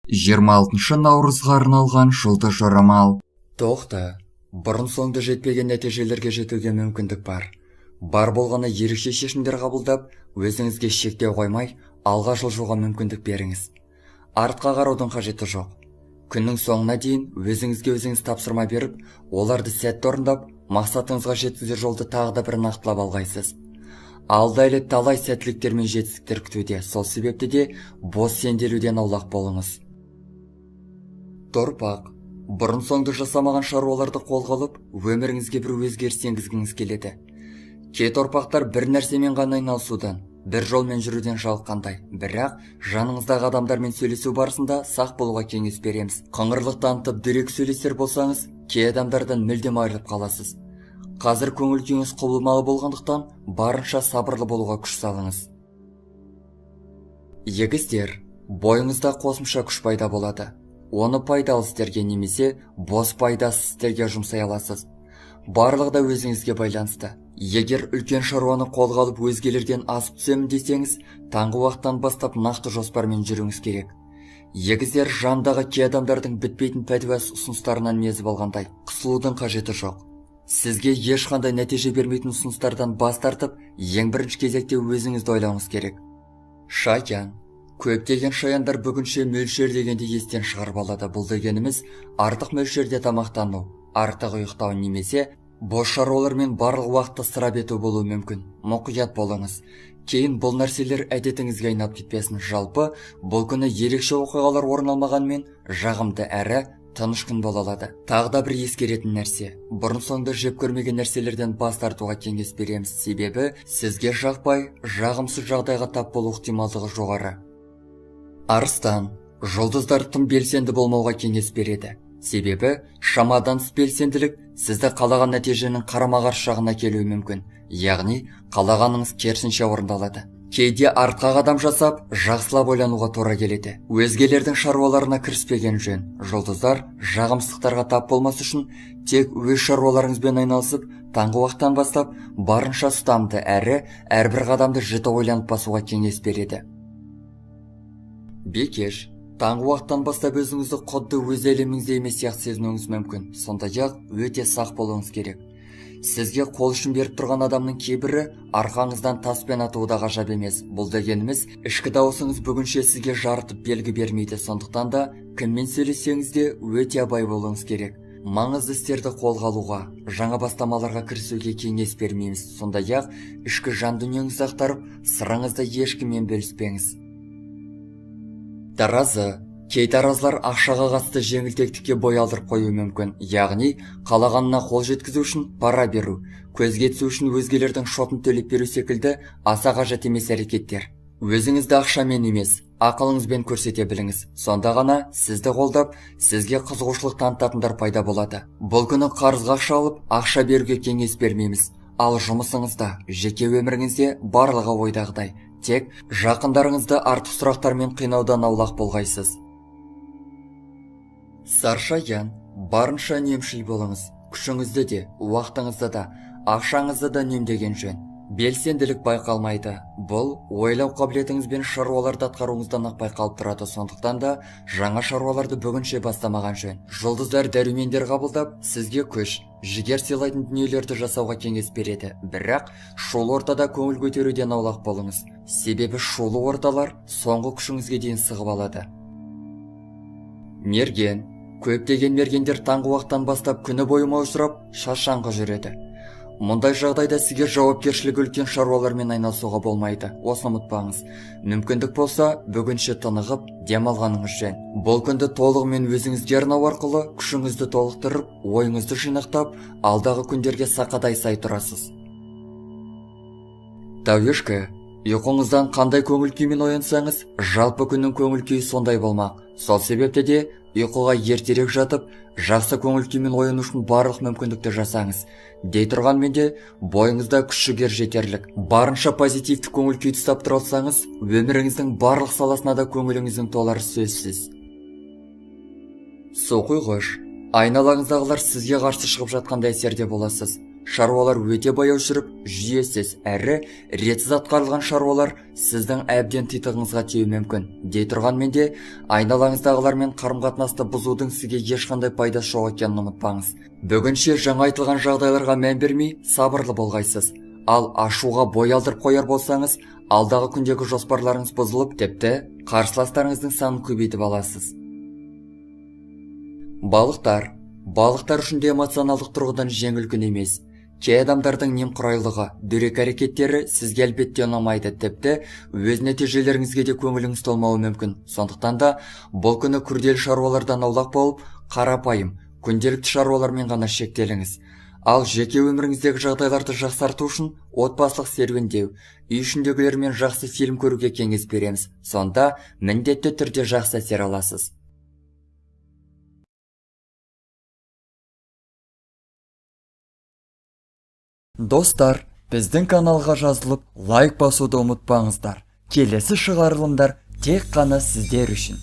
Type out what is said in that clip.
26 наурызға арналған жұлдыз жорамал. Тоқта, бұрын соңды жетпеген нәтижелерге жетуге мүмкіндік бар. Бар болғаны ерекше шешімдер қабылдап, өзіңізге шектеу қоймай, алға жылжуға мүмкіндік беріңіз. Артқа қараудың қажеті жоқ. Күннің соңына дейін өзіңізге өзіңіз тапсырма беріп, оларды сәтті орындап, мақсатыңызға жеткізер жолды тағы да бір нақтылап алғайсыз. Алда әлі талай сәттіліктер мен жетістіктер күтуде, сол себепті де бос сенделуден аулақ болыңыз. Торпақ, бұрын соңды жасамаған шаруаларды қолға алып, өміріңізге бір өзгеріс енгізгіңіз келеді. Кей торпақтар бір нәрсемен ғана айналысудан, бір жолмен жүруден жалыққандай, бірақ жаныңыздағы адамдармен сөйлесу барысында сақ болуға кеңес береміз. Қыңырлық танытып дөрекі сөйлесер болсаңыз, кей адамдардан мүлдем айырылып қаласыз. Қазір көңіл күйіңіз құбылмалы болғандықтан, барынша сабырлы болуға күш салыңыз. Егіздер, бойыңызда қосымша күш пайда болады. Оны пайдалы істерге немесе бос пайдасыз істерге жұмсай аласыз. Барлығы да өзіңізге байланысты. Егер үлкен шаруаны қолға алып өзгелерден асып түсемін десеңіз, таңғы уақыттан бастап нақты жоспармен жүруіңіз керек. Егіздер жандағы кей адамдардың бітпейтін пәтуас ұсыныстарынан мезіп алғандай, қысылудың қажеті жоқ. Сізге ешқандай нәтиже бермейтін ұсыныстардан бас тартып, ең бірінші кезекте өзіңізді ойлауыңыз керек. Шаян. Көптеген шаяндар бүгінше мөлшер дегенде естен шығарып алады. Бұл дегеніміз артық мөлшерде тамақтану, артық ұйықтау немесе бос шаруалармен барлық уақытта ысырап ету болуы мүмкін. Мұқият болыңыз. Кейін бұл нәрселер әдетіңізге айналып кетпесін. Жалпы, бұл күні ерекше оқиғалар орын алмағанмен, жағымды әрі тыныш күн бола алады. Тағы да бір ескеретін нәрсе, бұрын соңды жеп көрмеген нәрселерден бас тартуға кеңес береміз. Себебі сізге жақпай, жағымсыз жағдайға тап болу ықтималдығы жоғары. Арыстан, жұлдыздар тым белсенді болмауға кеңес береді. Себебі шамадан тыс белсенділік сізді қалаған нәтиженің қарама-қарсы жағына келуі мүмкін. Яғни қалағаныңыз керісінше орындалады. Кейде артқа қадам жасап, жақсылап ойлануға тура келеді. Өзгелердің шаруаларына кіріспеген жөн. Жұлдыздар жағымсыздықтарға тап болмас үшін тек өз шаруаларыңызбен айналысып, таңғы уақыттан бастап барынша ұстамды әрі әрбір қадамды жіті ойланып басуға кеңес береді. Бекеш, таңғы уақыттан бастап өзіңізді құдды өз әлеміңізде емес сияқты сезінуіңіз мүмкін. Сондай-ақ өте сақ болуыңыз керек. Сізге қол ұшын беріп тұрған адамның кейбірі арқаңыздан таспен атуы да ғажап емес. Бұл дегеніміз, ішкі дауысыңыз бүгінше сізге жарытып белгі бермейді. Сондықтан да кіммен сөйлессеңіз де өте абай болуыңыз керек. Маңызды істерді қолға алуға, жаңа бастамаларға кірісуге кеңес бермейміз. Сондай-ақ ішкі жан дүниеңізді ақтарып, сырыңызды ешкіммен бөліспеңіз. Таразы. Кей таразылар ақшаға қатысты жеңілтектікке бой алдырып қою мүмкін. Яғни, қалағанына қол жеткізу үшін пара беру, көзге түсу үшін өзгелердің шотын төлеп беру секілді аса қажет емес әрекеттер. Өзіңізді ақшамен емес, ақылыңызбен көрсете біліңіз. Сонда ғана сізді қолдап, сізге қызығушылық танытатындар пайда болады. Бұл күні қарызға ақша алып, ақша беруге кеңес бермейміз. Ал жұмысыңызда, жеке өміріңізде барлығы ойдағыдай. Тек жақындарыңызды артық сұрақтармен қинаудан аулақ болғайсыз. Саршаян, барынша үнемшіл болыңыз. Күшіңізді де, уақытыңызды да, ақшаңызды да үнемдеген жөн. Белсенділік байқалмайды. Бұл ойлау қабілетіңіз бен шаруаларды атқаруыңыздан ақ байқалып тұрады. Сондықтан да жаңа шаруаларды бүгінше бастамаған жөн. Жұлдыздар дәрумендер қабылдап, сізге күш, жігер сыйлайтын дүниелерді жасауға кеңес береді. Бірақ шулы ортада көңіл көтеруден аулақ болыңыз. Себебі шулы орталар соңғы күшіңізге дейін сығып алады. Мерген. Көптеген мергендер таңғы уақыттан бастап күні бойы маужырап, шаршаңқы жүреді. Мұндай жағдайда сізге жауапкершілігі үлкен шаруалармен айналысуға болмайды. Осыны ұмытпаңыз. Мүмкіндік болса, бүгінше тынығып, демалғаныңыз жөн. Бұл күнді толығымен өзіңізге арнау арқылы күшіңізді толықтырып, ойыңызды жинақтап, алдағы күндерге сақадай сай тұрасыз. Тауешкі. Ұйқыңыздан қандай көңіл күймен оянсаңыз, жалпы күннің көңіл күйі сондай болмақ. Сол себепті де ұйқыға ертерек жатып, жақсы көңіл күймен ояну үшін барлық мүмкіндікті жасаңыз. Дей тұрғанмен де бойыңызда күш-жігер жетерлік. Барынша позитивті көңіл күйді ұстап тұра алсаңыз, өміріңіздің барлық саласына да көңіліңіздің толары сөзсіз. Су құйғыш. Айналаңыздағылар сізге қарсы шығып жатқанда әсерде боласыз. шаруалар өте баяу жүріп, жүйесіз әрі ретсіз атқарылған шаруалар сіздің әбден титығыңызға тиюі мүмкін. Дей тұрғанмен де, айналаңыздағылармен қарым-қатынасты бұзудың сізге ешқандай пайдасы жоқ екенін ұмытпаңыз. Бүгінше жаңа айтылған жағдайларға мән бермей, сабырлы болғайсыз. Ал ашуға бой алдырып қояр болсаңыз, алдағы күндегі жоспарларыңыз бұзылып, тіпті қарсыластарыңыздың санын көбейтіп аласыз. Балықтар үшін де эмоционалдық тұрғыдан жеңіл күн емес. Кей адамдардың немқұрайлығы, дөрекі әрекеттері сізге әлбетте ұнамайды, тіпті өз нәтижелеріңізге де көңіліңіз толмауы мүмкін. Сондықтан да бұл күні күрделі шаруалардан аулақ болып, қарапайым, күнделікті шаруалармен ғана шектеліңіз. Ал жеке өміріңіздегі жағдайларды жақсарту үшін отбасылық серуендеу, үй ішіндегілермен жақсы фильм көруге кеңес береміз. Сонда міндетті түрде жақсы әсер аласыз. Достар, біздің каналға жазылып, лайк басуды ұмытпаңыздар. Келесі шығарылымдар тек қана сіздер үшін.